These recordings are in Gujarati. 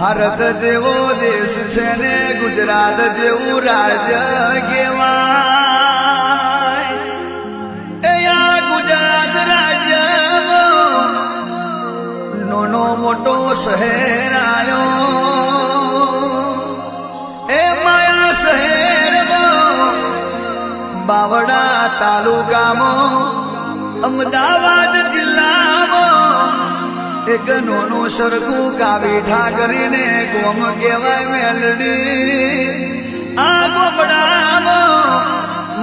ભારત જેવો દેશ છે ને ગુજરાત જેવું રાજ્ય કહેવાય. એ આ ગુજરાત રાજ્ય નાનો મોટો શહેર આયો. એ માયા શહેરમાં બાવડા તાલુકામાં અમદાવાદ જિલ્લામાં એક નોનું સરખું કાવીઠા કરીને ગોમ કહેવાય મેલડી. આ ગોમડામાં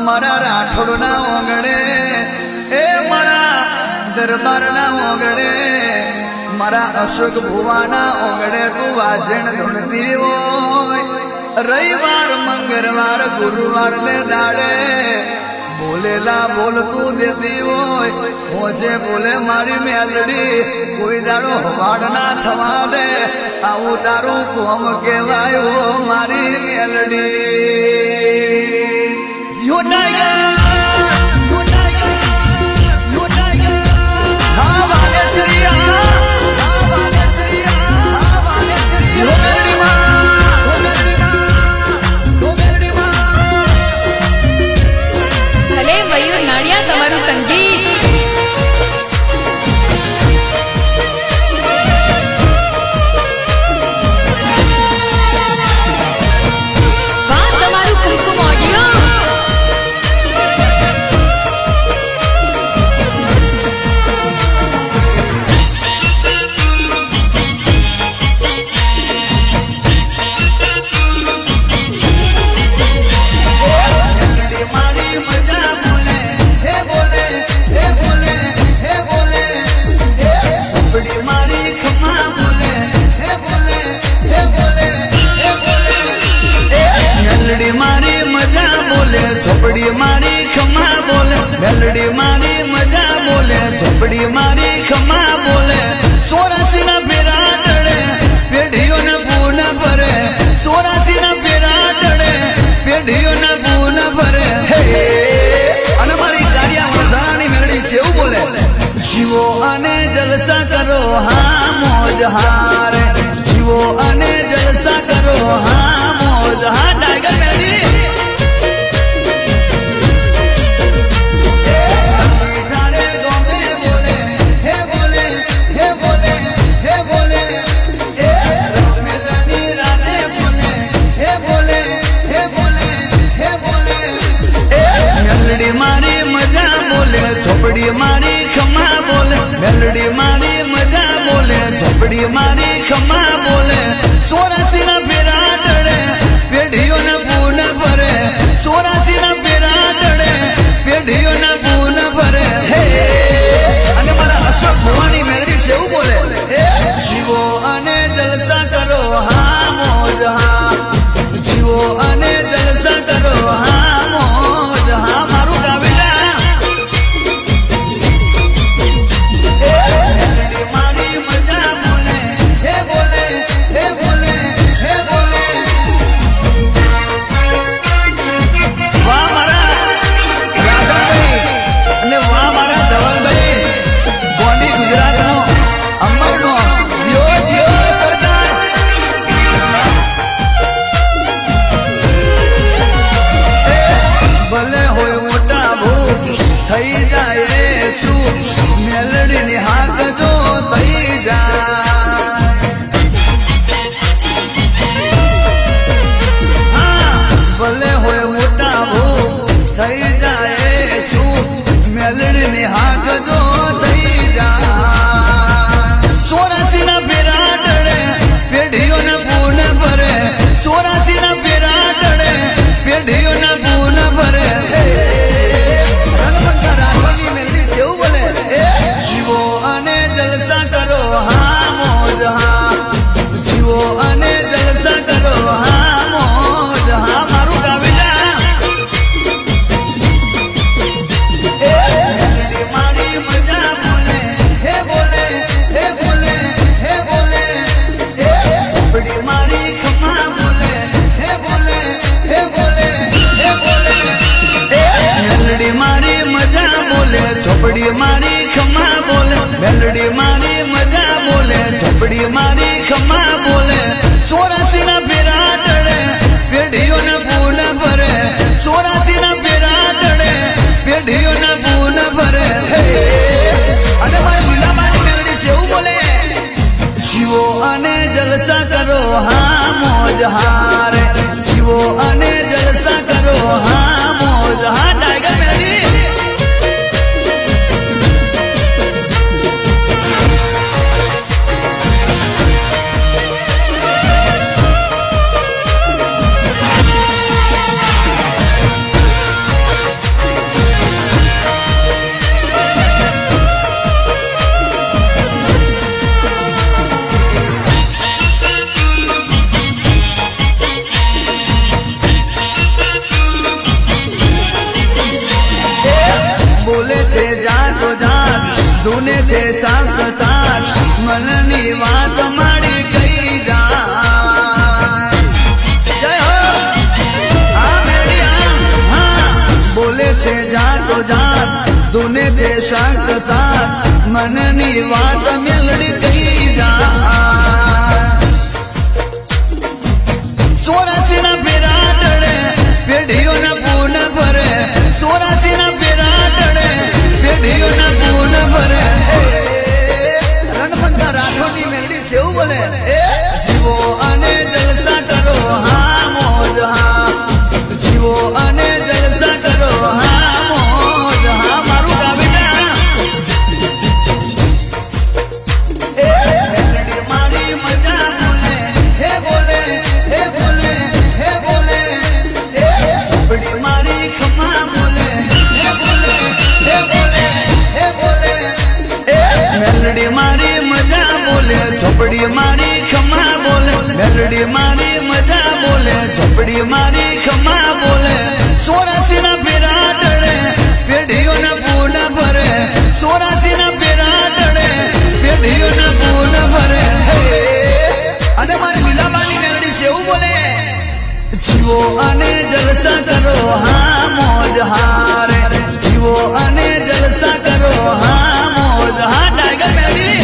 મારા રાઠોડના ઓગણે, એ મારા દરબારના ઓગણે, મારા અશોક ભુવાના ઓગણે તું વાજણ ધૂણતી હોય. રવિવાર મંગળવાર ગુરુવાર ને દાડે બોલેલા બોલતું દેતી હોય. હોજે બોલે મારી મેલડી કોઈ દાડો હવાડ ના થવા દે. આવું તારું કોમ કહેવાય મારી મેલડી. જીઓ ટાઈગર તમારું સંગીત તમારું કુમકુમ ઓડિયો ઝોપડી મારી ખમા બોલે. મેલડી મારી મજા બોલે. ઝોપડી મારી ખમા બોલે. 84 ના ફેરા ટળે પેઢીઓને પૂન ભરે. 84 ના ફેરા ટળે પેઢીઓને પૂન ભરે. અને મારી કારિયા વણઝારાની મેલડી છે એવું બોલે. જીવો અને જલસા કરો હા મોજ હારે. જીવો અને જલસા કરો હા મોજ હા. ટાઈગર મેલડી મારી મજા બોલે. ઝોપડી મારી ખમા બોલે. મેલડી મારી મજા બોલે. ઝોપડી મારી ખમા બોલે. 84 ના ફેરા ટળે પેઢીઓને પૂન ભરે. 84 ના ફેરા ટળે પેઢીઓને પૂન ભરે. અને મારા અશોક ભુવાની મેલડી છે એવું બોલે. જીવો અને જલસા કરો હા મોજ હા. જીવો અને જલસા કરો હા મોજ હા. મારું મારી મજા બોલે. હે બોલે હે બોલે હે બોલે. વાહ મારા રાજાભાઈ અને વાહ મારા ધવલભાઈ. ગોંડી ગુજરાતનો અમરનો જીઓ જીઓ સરકાર. ભલે હોય મોટા ભૂખ થઈ જાય છું. મેલડીની હાક જો થઈ જાય. ભલે હોય મોટા ભૂખ થઈ જાય છું. મેલડીની હાક જો થઈ જાય. 84 ના ફેરા ટળે પેઢીઓને પૂન ભરે. 84 ના ફેરા ટળે પેઢીઓને પૂન ભરે. રણબંકા રાખવાની મેલડી છે એવું બોલે. જીવો અને જલસા કરો હા મોજ હા. જીવો અને જલસા કરો હા મોજ હા. મારું ગાવેલા દુને તે સાત સાત મનની વાત મારી ગઈ જા જય હો આ મેડિયા હા બોલે છે જાતો જાત દુને તે સાત સાત મનની વાત મેલડી ગઈ જા 84 ના ફેરા ટળે પેઢીઓના પૂન ભરે 84 ના ફેરા ટળે પેઢીઓના પૂન ભરે રણમંગા રાઠોડની મેલડી છે એવું બોલે જીવો અને જલસા કરો હા મોજ હા જીવો અને જલસા કરો હા મોજ હા મારું ગાવીના મેલડી મારી મજા બોલે હે બોલે હે બોલે હે બોલે ચોપડી મારી ખમા બોલે હે બોલે હે બોલે હે બોલે મેલડી મારી મજા બોલે ચોપડી મારી ખમા બોલે મેલડી મારી મજા બોલે ચોપડી મારી ખમા બોલે 84 ના ફેરા ટળે પેઢીઓના પૂન ભરે 84 ના ફેરા ટળે પેઢીઓના પૂન ભરે અને મારી લીલાબાની મેલડી છે એવું બોલે જીવો અને જલસા કરો હા મોજ હારે જીવો અને જલસા કરો હા મોજ હા ટાઈગર મેલડી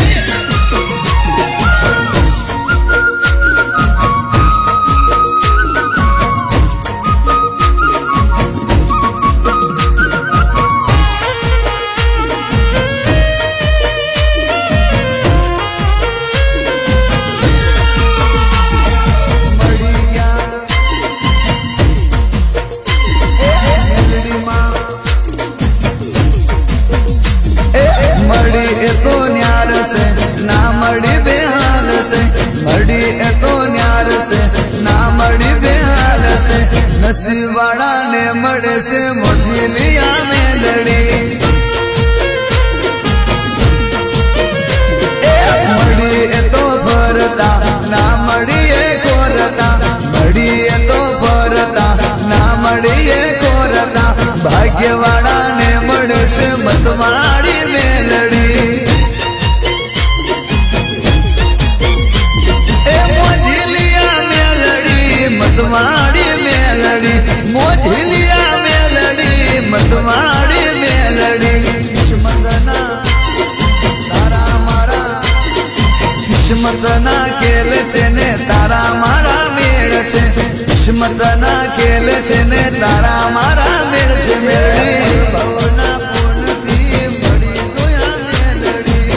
મળી એ તો ન્યાર છે ના મળી બેહાર છે નસીબવાળા ને મળે છે મોજીલિયા મેલડી મળી એ તો ભરતા ના મળી એ કોરતા મળી એ તો ભરતા ના મળી એ કોરતા ભાગ્યવાળા ને મળે છે મતવાળી મેલડી મતવાડી મેલડી મોજલિયા મેલડી મતવાડી મેલડી કિસ્મતના તારા મારા કિસ્મતના ખેલ છે ને તારા મારા મેળ છે કિસ્મતના ખેલ છે ને તારા મારા મેળ છે મેલડી ભવના પૂર્ણથી મળી ગોયા મેલડી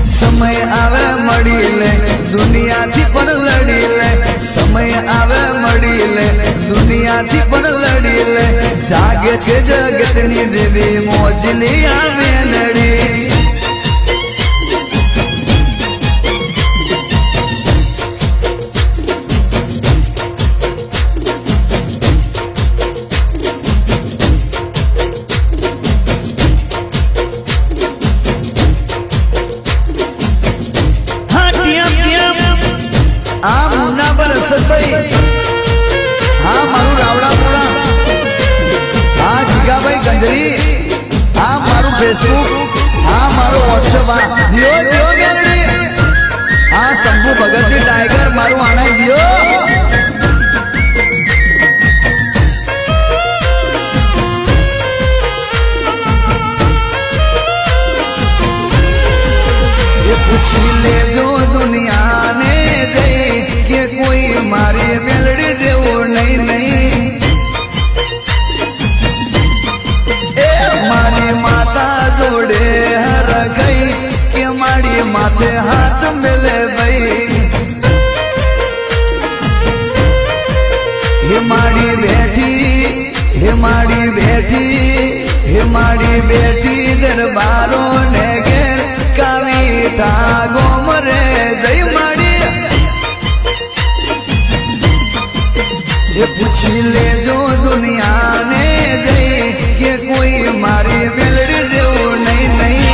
સમય આવે મળી લે દુનિયાથી પણ લડી લે સમય આવે મળી લે દુનિયાથી પણ લડી લે જાગે છે જગતની દેવી મોજલિયા મેલડી આ મુન્ના પર અસરભાઈ હા મારું રાવડાપુરા હા જીગાભાઈ ગંજરી હા મારું ફેસબુક હા મારું વોટ્સઅપ દિયો દિયો મેલડી હા શંભુ ભગતની ટાઈગર મારું આનંદ દિયો પૂછી લેજો દુનિયાને જઈ કે કોઈ મારી મેલડી દેવો નહીં નહીં માડી બેઠી હે માડી બેઠી હે માડી બેઠી દરબારો ને ઘેર કાવીઠા ગોમ રે જય માડી એ પૂછી લેજો દુનિયાને જઈ કે કોઈ મારી મેલડી જેવું નહીં નહીં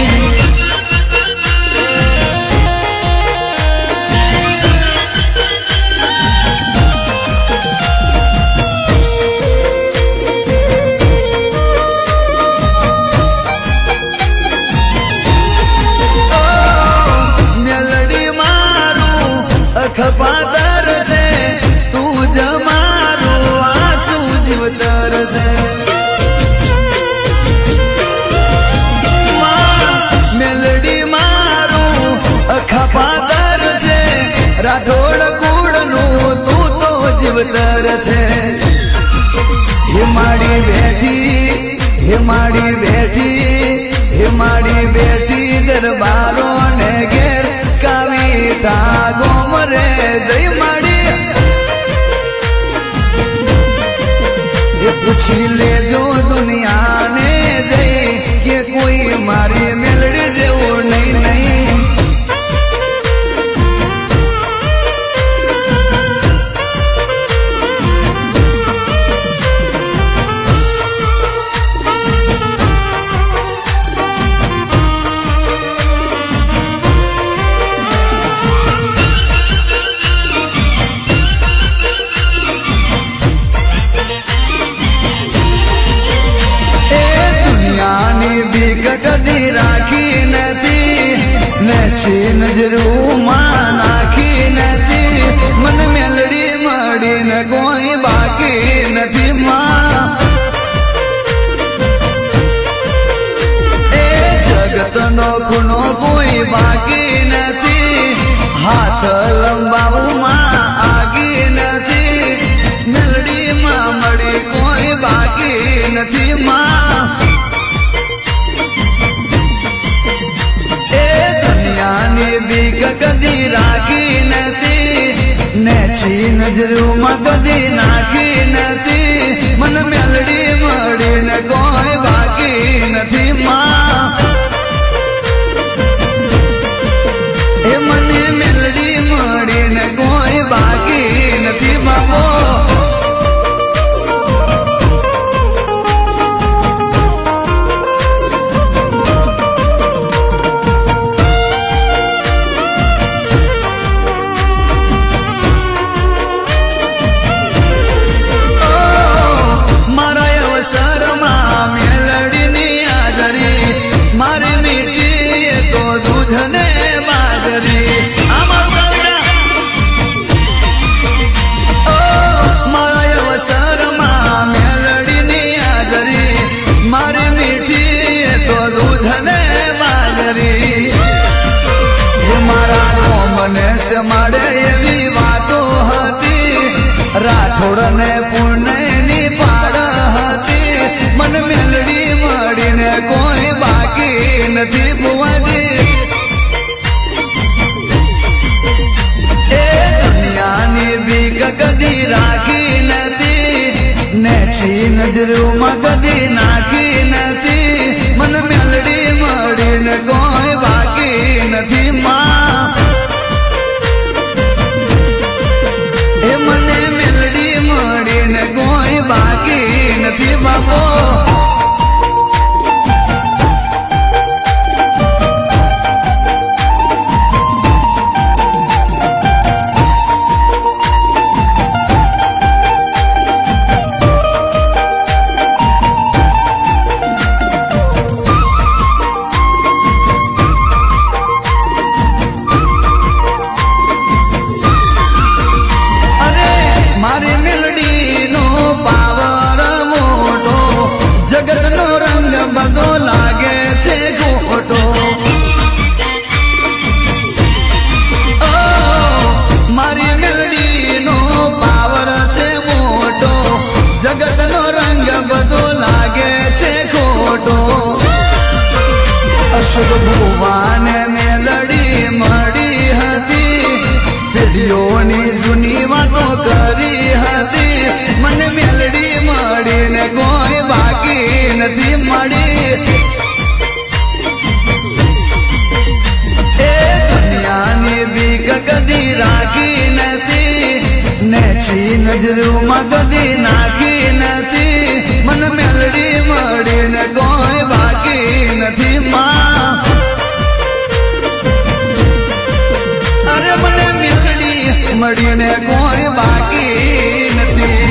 ખપાતર છે તું જ મારું આછું જીવતર છે મેલડી મારું ખપાતર છે રાઠોડ કુળનું તું તો જીવતર છે હે માડી બેઠી હે માડી બેઠી હે માડી બેઠી દરબારો ને ઘેર કાવીઠા ગોમ રે જય માડી એ પૂછી લેજો દુનિયાને જઈ કે કોઈ મારી મેલડી જેવું નહીં નહીં કદી રાખી નથી ને નજરૂમાં નાખી નથી મન મેલડી મળીને કોઈ બાકી નથી માં એ જગતનો ખૂણો કોઈ બાકી નથી હાથ લંબાવુમાં આગી નથી મેલડીમાં મળી કોઈ બાકી નથી માં બીક કદી રાખી નથી ને નજરૂમાં કદી નાખી નથી મન મેલડી મળીને કોઈ બાકી નથી માં એ મને મેલડી મળીને કોઈ બાકી નથી બાબો મળે એવી વાતો હતી રાઠોડ ને પુણ્યની પાડ હતી મન મેલડી મળીને કોઈ બાકી નથી બુવાજી એ દુનિયાની બીક કદી રાખી નથી ને નજરૂમાં કદી નાખી નથી મન મેલડી મળીને કોઈ બાકી નથી માં મને મેલડી મળીને કોઈ બાકી નથી બાબો ભુવાને મેલડી મળી હતી પેઢીઓની જૂની વાતો કરી હતી મને કદી રાખી નથી નેછી નજરોમાં કદી નાખી નથી મન મેલડી મળીને કોઈ બાકી નથી માં અરે મને મેલડી મળીને કોઈ બાકી નથી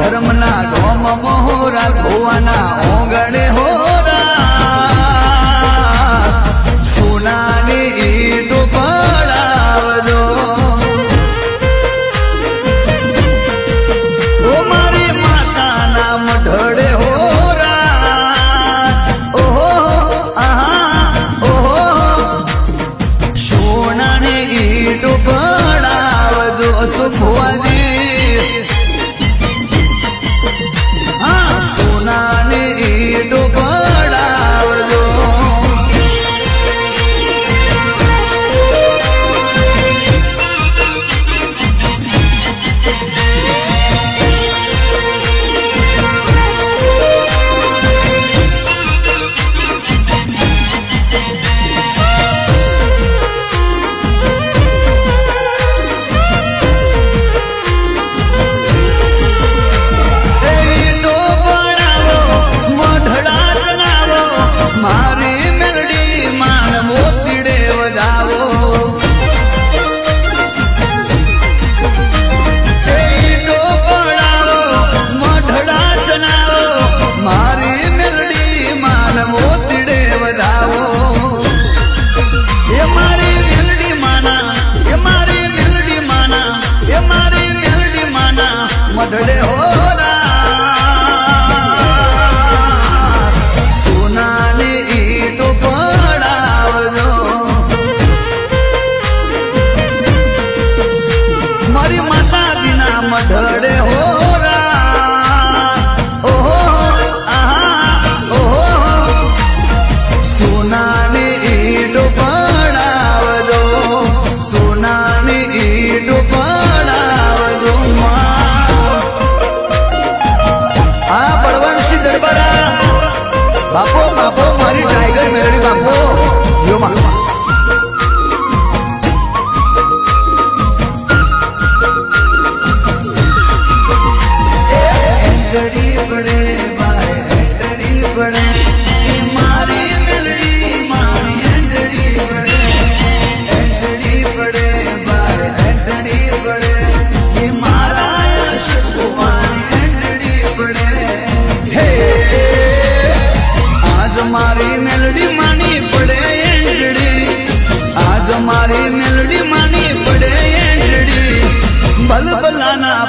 ધર્મના ગોમ મોહરા ભુવાના ઓગણે હોરા સોનાની ઈટ પડાવજો ઓ મારી માતાના મઢડે હોરા ઓહો આહા ઓહો સોનાની ઈટ પડાવજો સુખવાદી સોનાની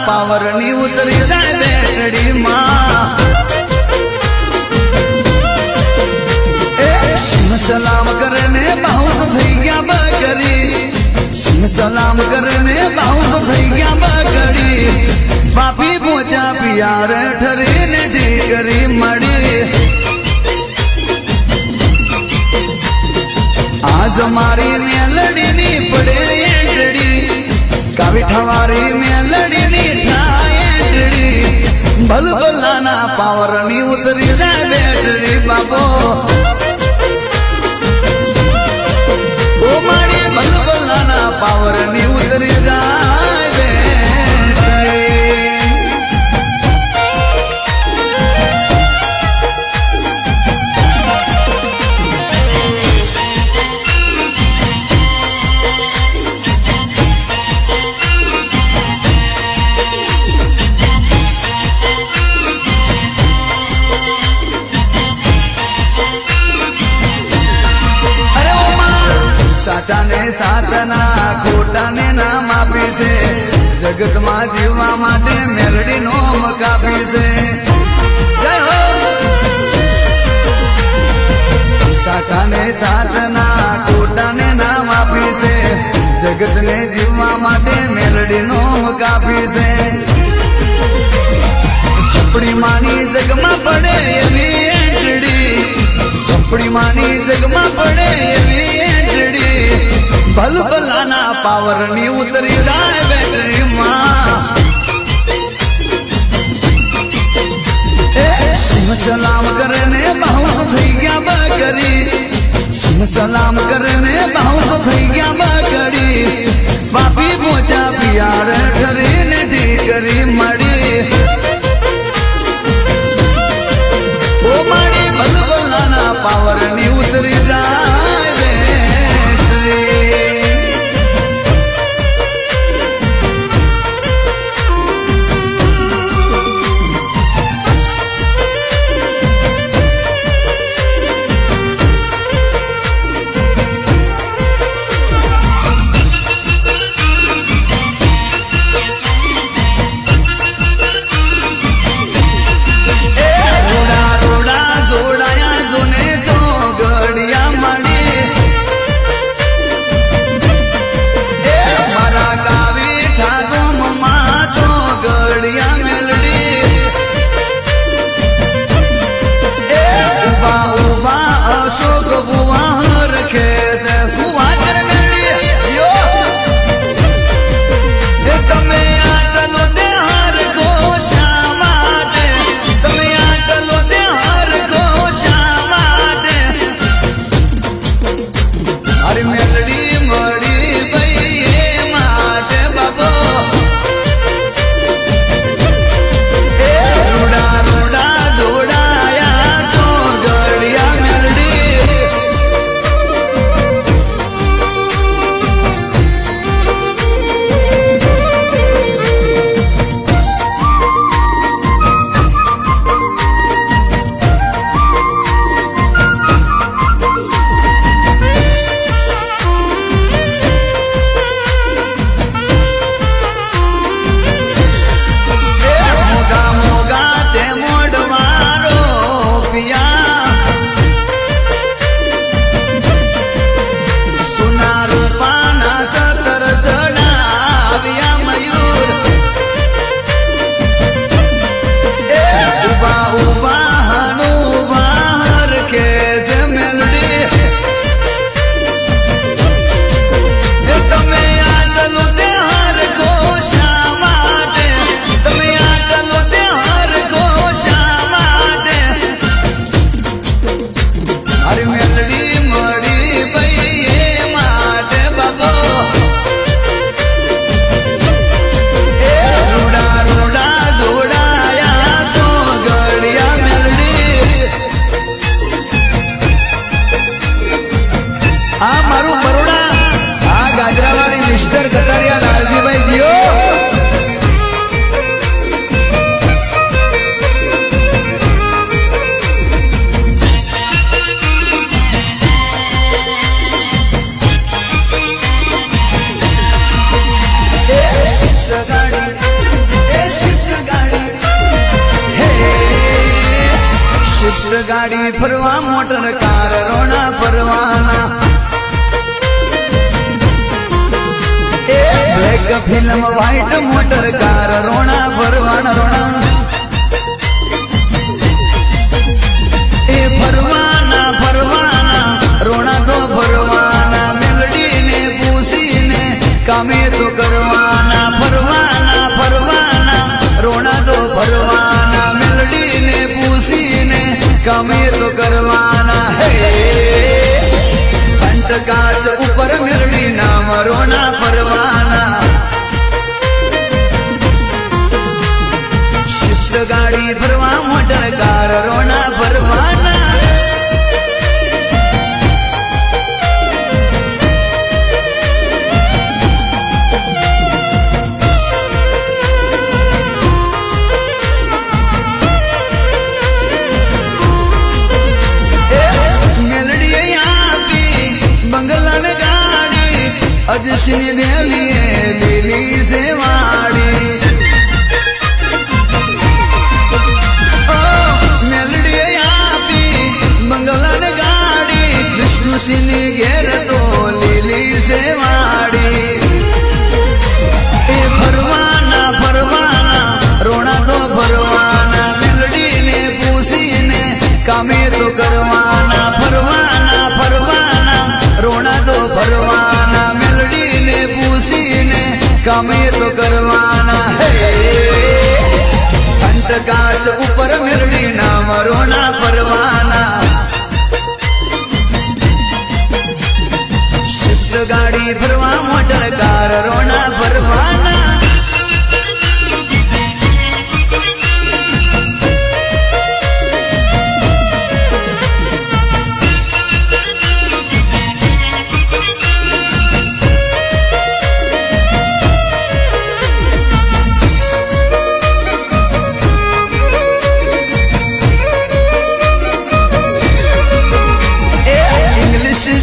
પાવર ની ઉતરી જાય બેટડી માં સિંહ સલામ કરે ને બહુ થઈ ગયા બકરી સિંહ સલામ કરે ને બહુ થઈ ગયા બકરી બાપી પોચા પિયાર ઠરી ને ઢીકરી મળી આજ મારી મેલડીની પડે એંટડી કાવીઠાવારી મેલડીની થાય એંટડી ભલભલાના પાવરની ઉતરી જાય બેટરી બાપો ઓ મારી ભલભલાના પાવરની ઉતરી જાય બેટરી સાચાને સાતના ખોટાને નામ આપી છે જગતમાં જીવવા માટે મેલડી નોમ કાપી છે જય હો સાચાને સાતના ખોટાને નામ આપી છે જગતને જીવવા માટે મેલડી નોમ કાપી છે છપડી માની જગમાં પડે એવી એંટડી છપડી માની જગમાં પડે એવી ભલભલાના પાવરની ઉતરી જાય બેટરી માં સિંહ સલામ કરે ને બહુ થઈ ગયા બકરી સિંહ સલામ કરે ને બહુ થઈ ગયા બકરી બાપી પોચા પિયાર ઠરી ને ઢીકરી મળી ઓ મારી ભલભલાના પાવરની ઉતરી જાય બેટરી ગાડી ફરવા મોટર કાર રોણા ફરવાના એ black film white motor car રોણા ફરવાના રોણા એ ફરવાના ફરવાના રોણા તો ફરવાના મેલડીને પૂછીને કામે તો કરવાના ફરવાના ફરવાના રોણા તો ફરવાના મેલડીને પૂછીને કામે તો કરવાના હે કંટ કાચ ઉપર મેલડી નામ રોણા ફરવાના શિફ્ટ ગાડી ફરવા મોટર કાર રોણા ફરવાના અજસીની ડેલીએ લીલી સેવાડી મેલડીએ આપી મંગલન ગાડી વિષ્ણુસિંહની ઘેર તો લીલી સેવાડી એ ફરવાના ફરવાના રોણા તો ફરવાના મેલડીને પૂછીને કામે તો કરવાના ફરવાના ફરવાના રોણા તો ફરવાના મેલડીને પૂછીને કામે તો કરવાના હે અંત કાચ ઉપર મેલડી નામ રોણા ફરવાના શિફ્ટ ગાડી ફરવા મોટર કાર રોણા ફરવાના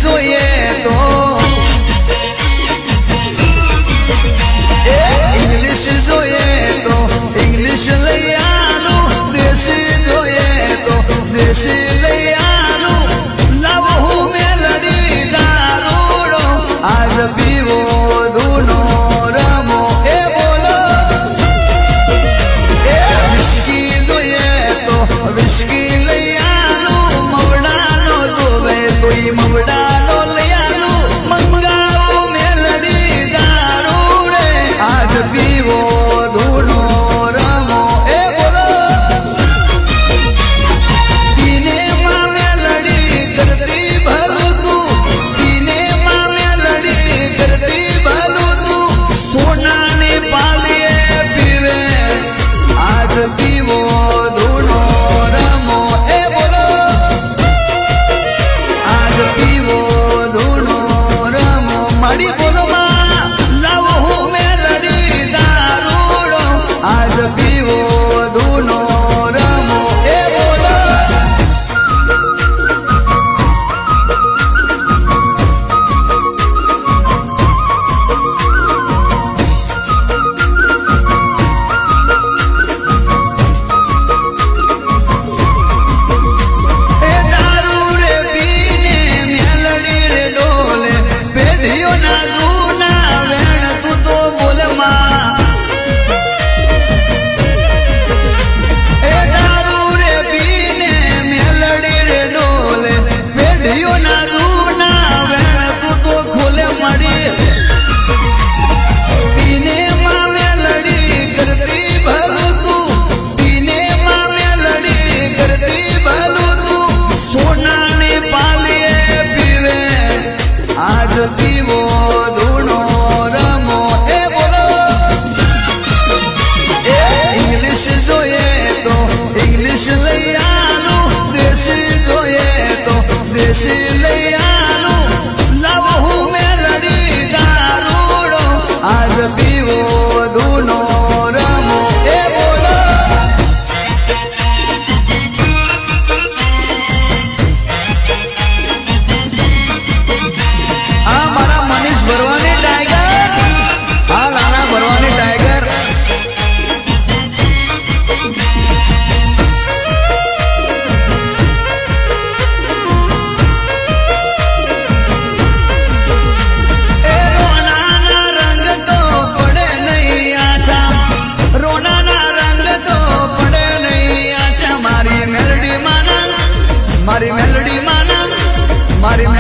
જોઈએ તો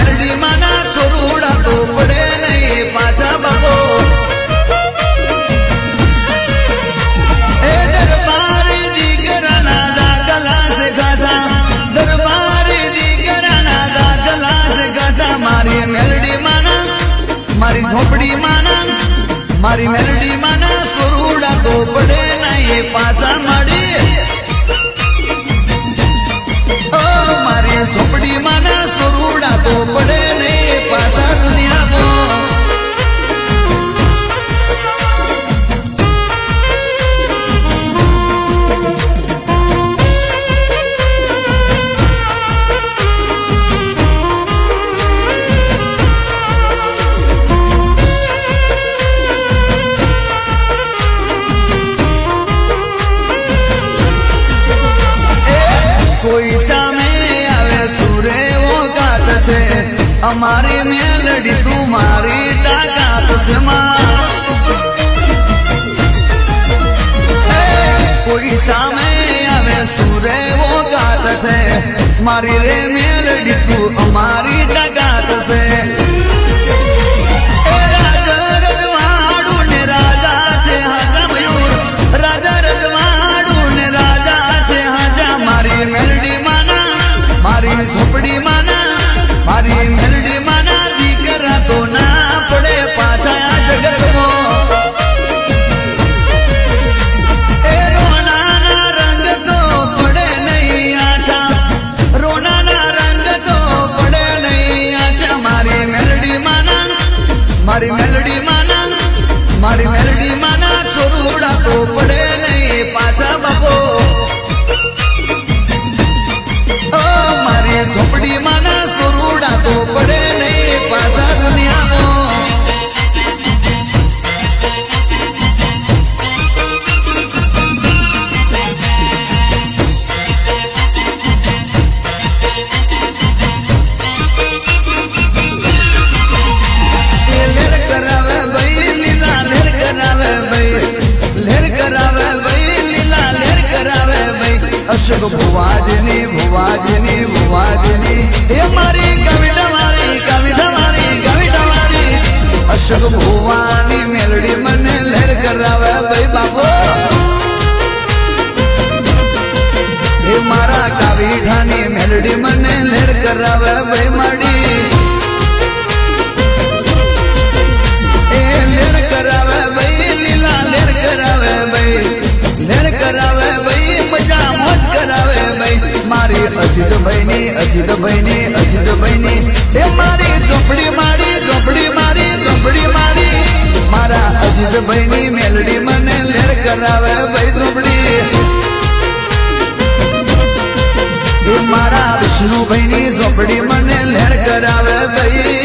મેલડી માના છોરુડા તો પડે નહીં પાછા બાપો એ દરબારી દીકરાના દાખલા છે ખાસા દરબારી દીકરાના દાખલા છે ખાસા મારી મેલડી માના મારી ઝોપડી માના મારી મેલડી માના છોરુડા તો પડે નહીં પાછા મળી મારી ઝોપડી માના સોરુડા તો પડે નહીં પાછા દુનિયામાં કોઈ સામે આવે સુરે ઓકાત છે અમારી મેલડી તું મારી તાકાત છે કોઈ સામે આવે સુરે ઓકાત છે મારી રે મેલડી તું અમારી તાકાત છે રાજા રજવાડું ને રાજા છે હાજા મયુર રાજા રજવાડું ને રાજા છે હાજા મારી મેલડી માના મારી ઝોપડી માના મારી મેલડી માના દીકરા તો ના પડે પાછા આ જગતમાં એ રોનાના રંગ તો પડે નહીં આછા રોનાના રંગ તો પડે નહીં આછા મારી મેલડી માના મારી મેલડી માના મારી મેલડી માના છોરુડા તો પડે નહીં પાછા બાપો મારી ઝોપડી માના સોરુડા તો પડે નહીં પાછા દુનિયામાં લેર કરાવે ભાઈ લીલા લેર કરાવે ભાઈ લેર કરાવે ભાઈ લીલા લેર કરાવે ભાઈ અશોક ભુવાજની ભુવાજની ભુવાજની એ મારી કવિતા મારી કવિતા મારી કવિતા મારી અશોક ભુવાની મેલડી મને લહેર કરાવે ભાઈ બાપો એ મારા કાવીઠાની મેલડી મને લહેર કરાવે ભાઈ માડી એ લહેર કરાવે ભાઈ લીલા લહેર કરાવે ભાઈ લહેર કરાવે ભાઈ મજા મોજ કરાવે ભાઈ મારી અજીતભાઈની અજીતભાઈની અજીતભાઈની એ મારી ઝોપડી મારી ઝોપડી મારી ઝોપડી મારી મારા અજીતભાઈની મેલડી મને લહેર કરાવે ભાઈ ઝોપડી એ મારા વિષ્ણુભાઈની ઝોપડી મને લહેર કરાવે ભાઈ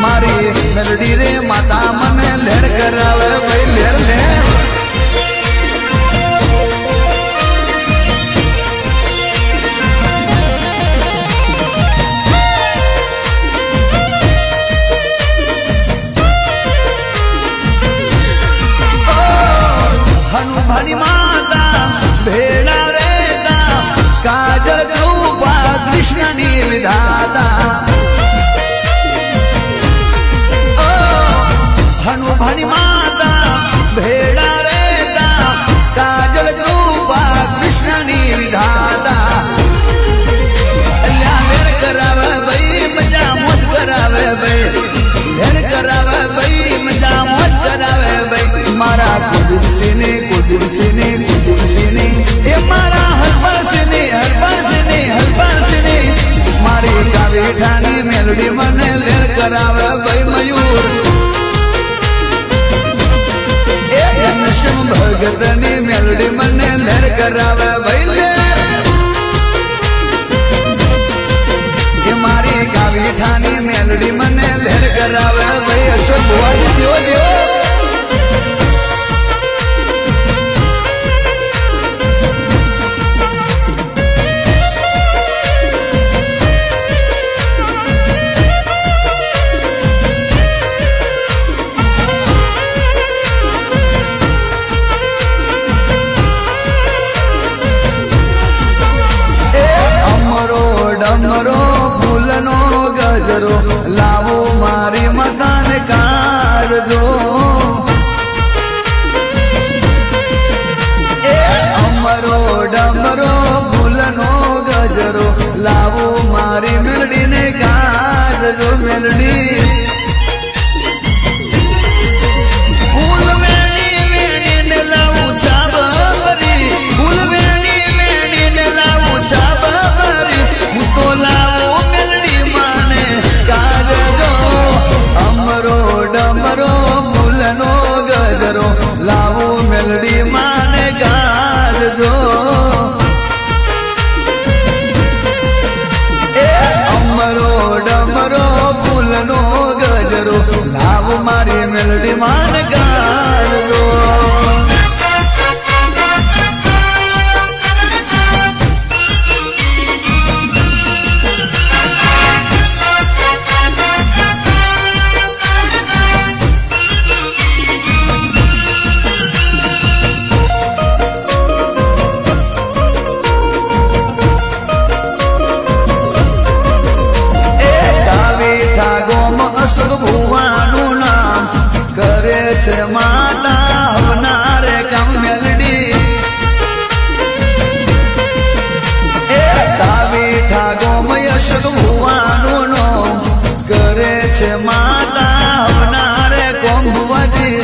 મારી મેલડી રે માતા મને લહેર કરાવે ભાઈ લહેર લહેર હનુમાની માતા ભેડા રેતા કાજલ કૃપા કૃષ્ણની વિધાતા હનુમાની માતા ડમરો ફૂલનો ગજરો લાવો મારી મતાને કાઢજો અમરો ડમરો ફૂલનો ગજરો લાવો મારી મેલડીને કાઢજો મેલડી ફૂલ વેણી વેણીને લાવું છાબરી ફૂલ વેણી વેણીને લાવું છાબરી હું તો લાવું મેલડી માને કાઢજો અમરો ડમરો ફૂલનો ગજરો લાવો મેલડી માને કાઢજો અમરો ડમરો ફૂલનો ગજરો લાવ મારી મેલડી માન ગાળજો અશોક ભુવાનું નામ કરે છે માતા હવનારે કામ મેલડી તાવી ઠાગોમય અશોક ભુવાનું નામ કરે છે માતા હવનારે કોમ ભુવાજી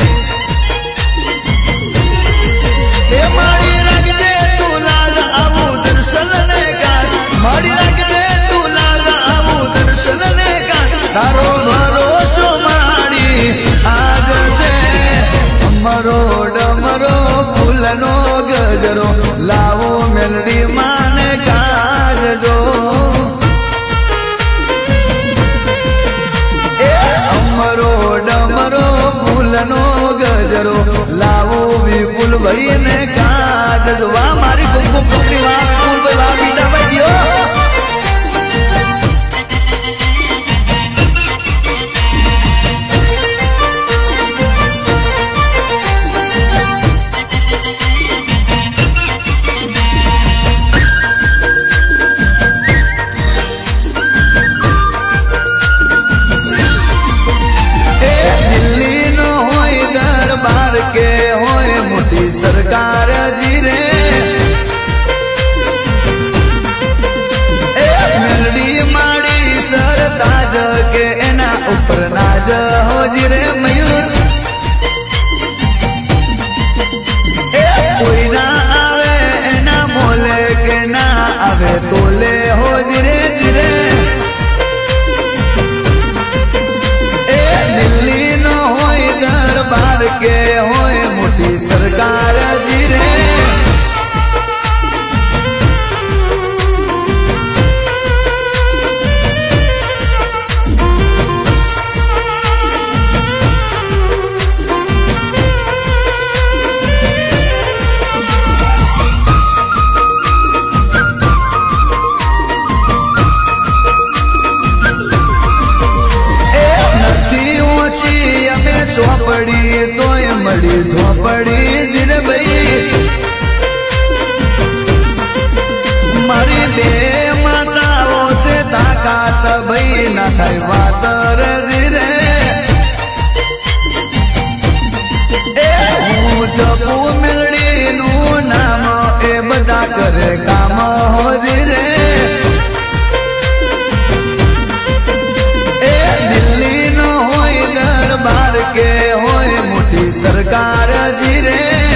એ મારી રાખજે તું લાલ આવું દર્શન ને કાઢ મારી રાખજે તું લાલ આવું દર્શન ને કાઢ તારો ભરોસો મારી આગ છે અમરો ડમરો ફૂલનો ગજરો લાવો મેલડી માને કાઢજો અમરો ડમરો ફૂલનો ગજરો લાવો વિપુલ ભાઈ ને કાઢજો વાહ મારી કુમકુમ કુમની વાહ વિપુલ ભાઈ વાહ બીટા ભાઈ ગયો કે હોય મોટી સરકાર જીરે મેલડી માડી સરતાજ કે એના ઉપર નાજ હોજી રે મયુર કોઈ ના આવે એના મોલે કે ના આવે તોલે હોજી રે જીરે દિલ્હી નો હોય દરબાર કે હોય મોટી સરકાર જીરે ચોપડી તોય મળી ઝોપડી જીરે ભાઈ મારી બે માતાઓ છે તાકાત ભાઈ ના થાય વાત રે જીરે હું જપું મેલડી નું નામ એ બધા કરે કામ હો જીરે કે હોય મોટી સરકાર જીરે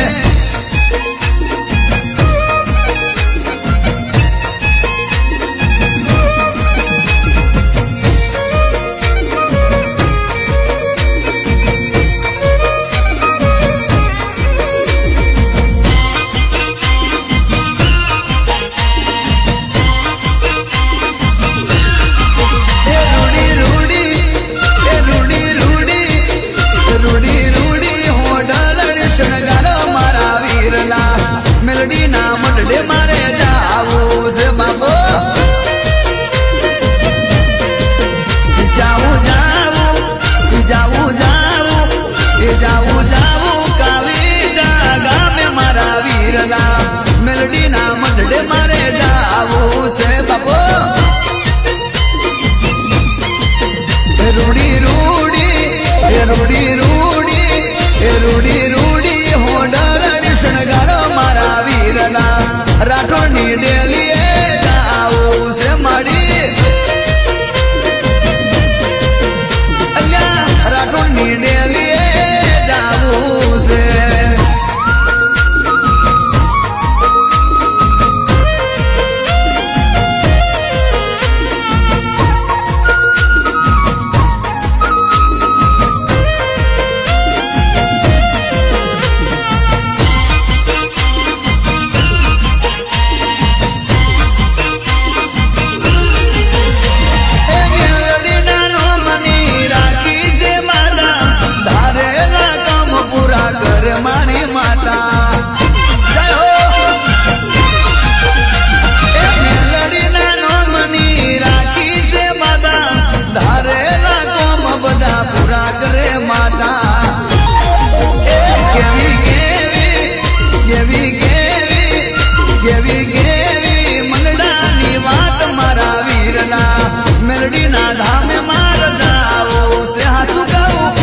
મેલડીના ધામે માર જાવું છે હાચું કહું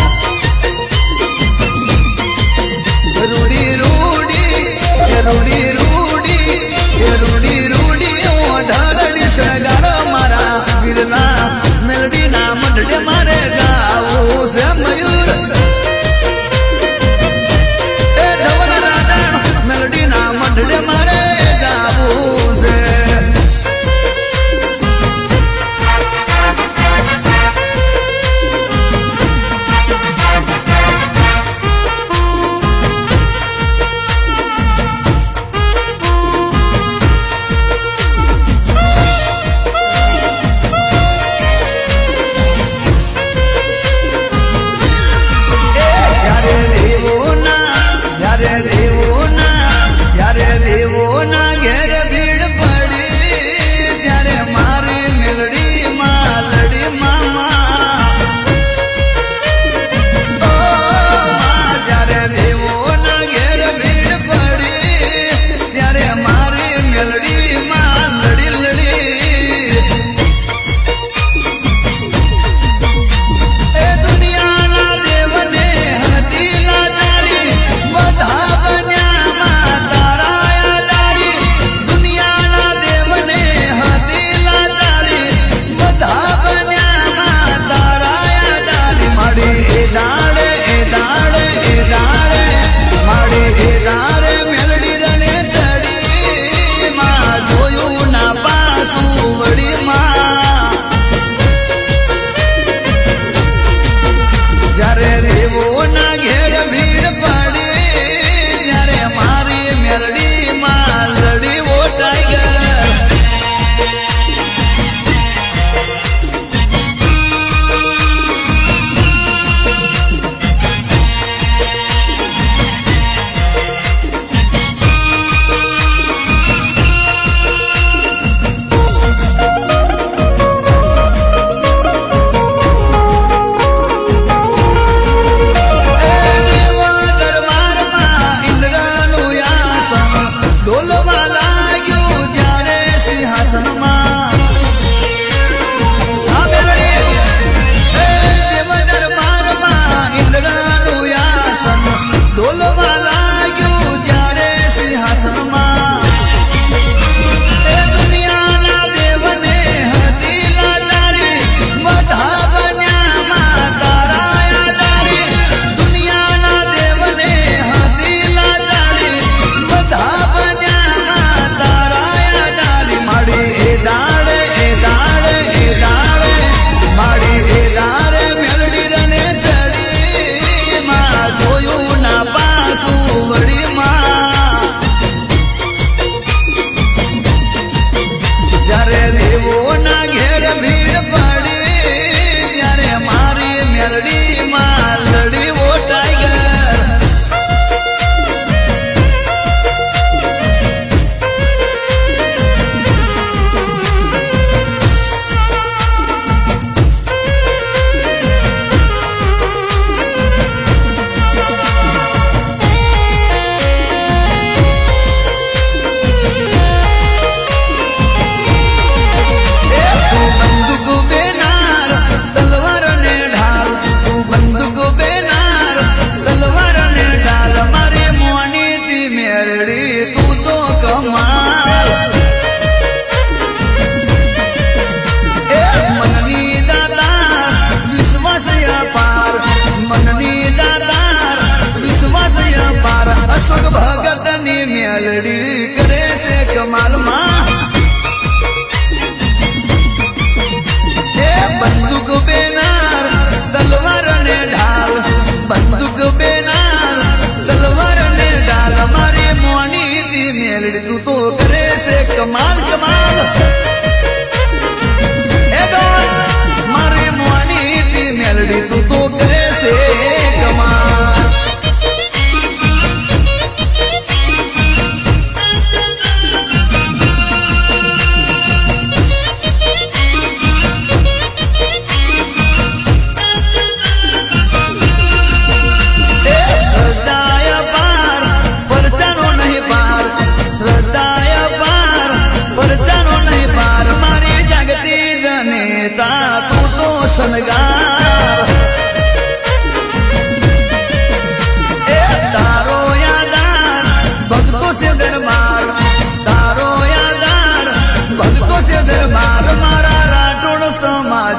રૂડી રૂડી એ રૂડી રૂડી એ રૂડી રૂડી ઓ ઢાલડી સગારો મારા વીરલા મેલડીના મંડળે મારે ગાવું છે મયુર એ ધવલ રાધણ મેલડીના મંડળે મારે ગાવું છે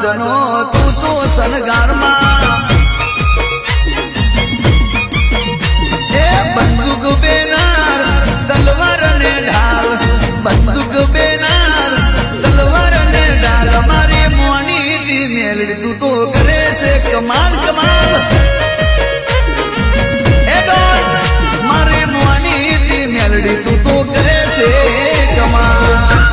સમાજનો તું તો સનગારમાં એ બંદૂક બેનાર તલવાર ને ઢાલ બંદૂક બેનાર તલવાર ને ઢાલ મારી મોની દી મેલડી તું તો કરે છે કમાલ કમાલ એ ડોન મારી મોની દી મેલડી તું તો કરે છે કમાલ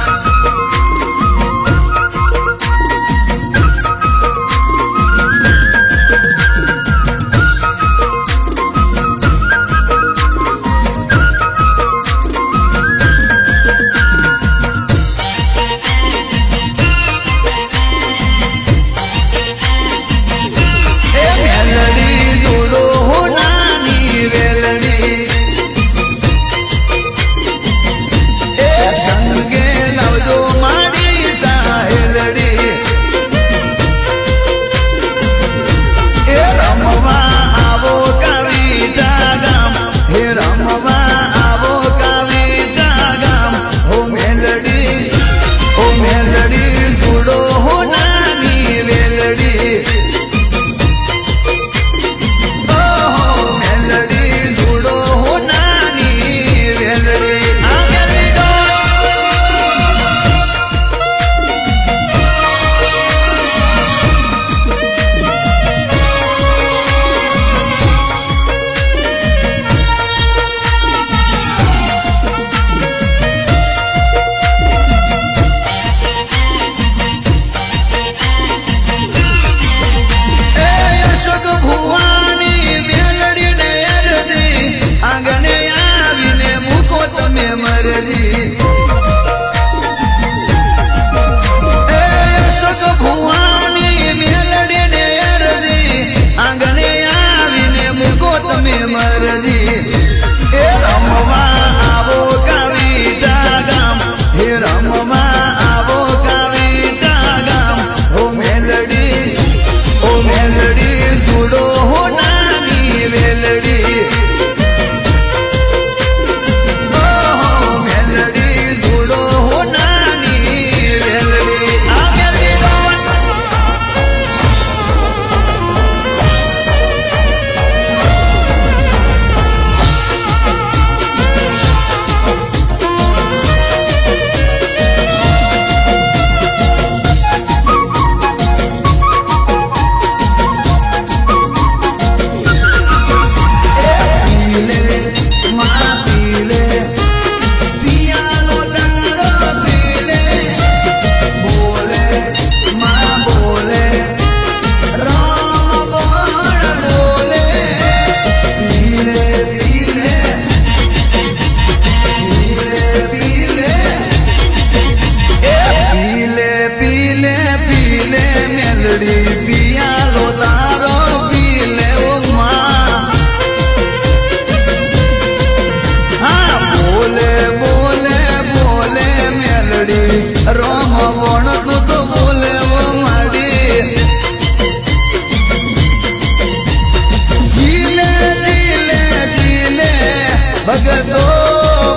ભગતો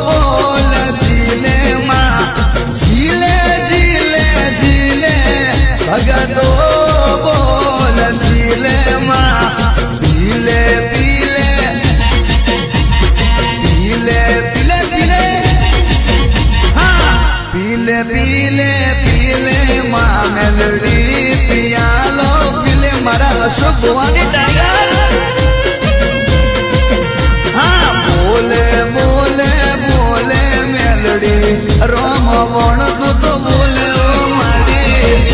બોલ ઝીલે માં ઝીલે ઝીલે ઝીલે ભગતો બોલ ઝીલે માં પીલે પીલે પીલે પીલે પીલે હા પીલે પીલે પીલે માં મેલડી પિયાલો પીલે મારા અશોક ભવાની ટાઈગર બોલે બોલે બોલે મેલડી રોમ વણ તું તો બોલે ઓ માડી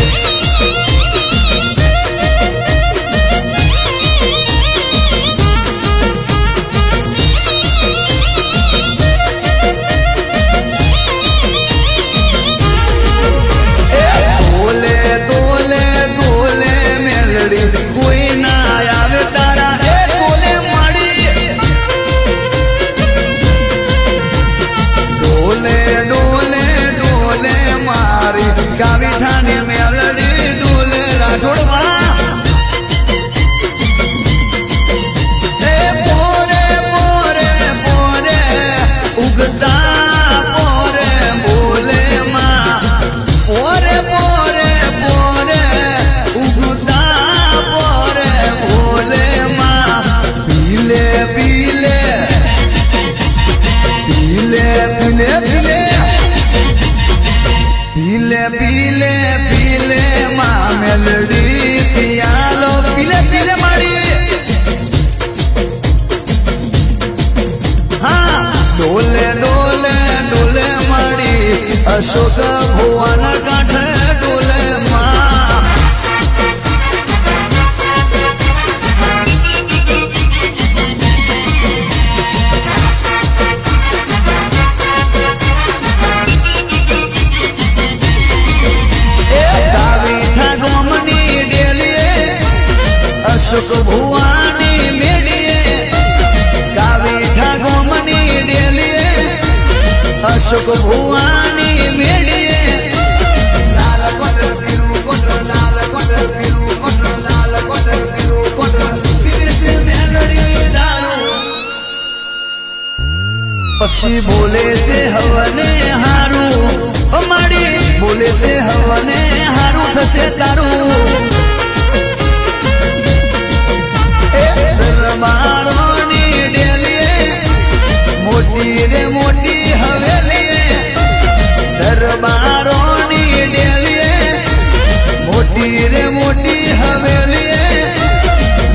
બોલે દોલે દોલે મેલડી કોઈ ના આવે મેલડી પિયાલો પીલે પીલે માડી હા ડોલે ડોલે ડોલે માડી અશોક ભુવન કાંઠે ડોલે માં અશોક ભુવાની મેડીએ કાવીઠા ગોમની ડેલીએ અશોક ભુવાની મેડીએ લાલ કોટર પીરું કોટર લાલ કોટર પીરું કોટર લાલ કોટર પીરું કોટર પીરે છે મેલડી દારૂ પછી બોલે છે હવને હારું અમાડી બોલે છે હવને હારું થશે તારું દરબારોની ડેલીએ મોટી રે મોટી હવેલીએ દરબારોની ડેલીએ મોટી રે મોટી હવેલીએ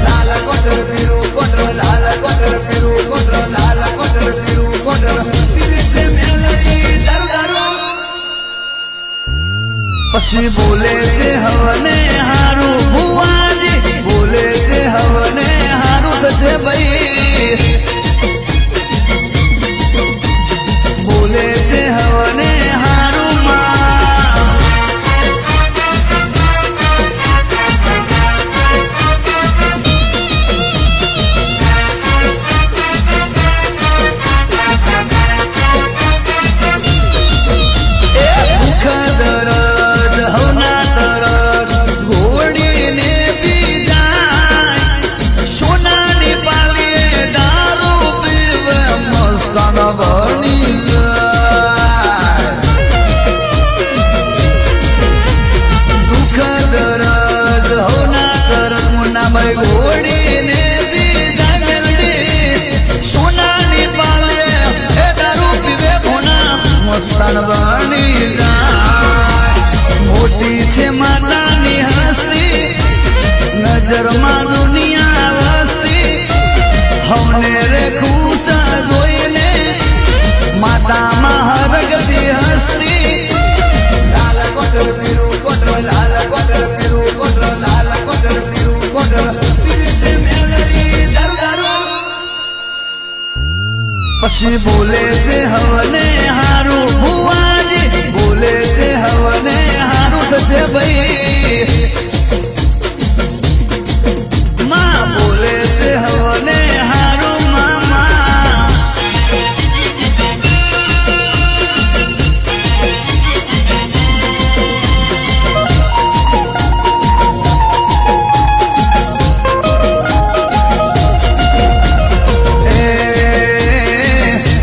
લાલ કોટર પીરું કોટર લાલ કોટર પીરું કોટર લાલ કોટર પીરું કોટર પીરે છે મેલડી દારૂ પછી બોલે છે હવને હારું ભુવાજી બોલે છે હવને હારું થશે ભાઈ બોલે છે હવને હારું માં ભૂખ દરદ હવના દરદ ઘોડીને બી જાય સોનાની પાલીએ દારૂ પીવે મસ્તાન બની જાય દુઃખ દરદ હવના દરદ મુન્નાભાઈ ઘોડીને બી જાય મેલડી સોનાની પાલીએ એ દારૂ પીવે ભોના મસ્તાન બની જાય મોટી છે માતાની હસ્તી નજરમાં દુનિયા વસ્તી હમને રે ખુશ જોઈને માતામાં હરગતી હસ્તી લાલ કોટર પીરું કોટર લાલ કોટર પીરું કોટર લાલ કોટર પીરું કોટર પીરે છે મેલડી દારૂ પછી બોલે છે હવને હારું ભુવાજી બોલે છે હવને હારું થશે ભાઈ માં બોલે છે હવને હારું મામા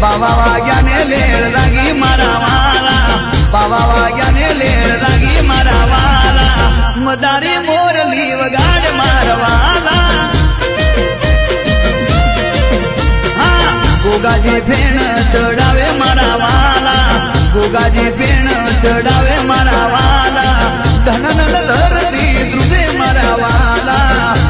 બાબા વાગ્યા ને લેર લાગી મારા વાલા બાબા વાગ્યા ને લેર લાગી મારા વાલા મદારી મોરલી વગાડ મારવાલા હા ગોગાજી ફેણ ચડાવે મારા વાલા ગોગાજી ફેણ ચડાવે મારા વાલા ધન ધરતી ધ્રુવે મારા વાલા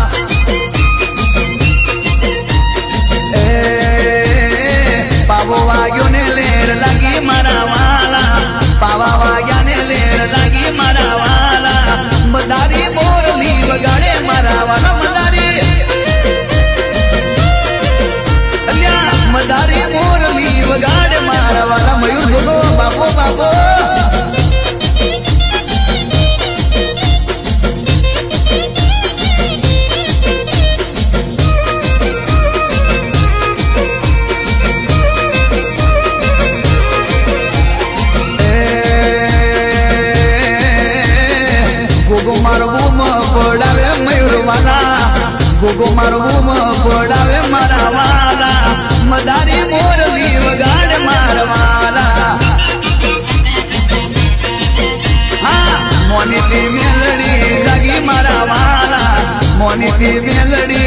પાવો વાગ્યો ને લેર લાગી મારા વાલા પાવા વાગ્યા ને લેર લાગી મારા વાલા મદારી મોરલી વગાડે મારા વાલા મદારી અલ્યા મદારી મોરલી વગાડે મારા વાલા મયુર જોગો બાપો બાપો ગોગો મારો પડાવે મારા વાલા મદારી મોરલી વગાડ મારા વાલા હા મોનીતી મેલડી જાગી મારા વાલા મોનીતી મેલડી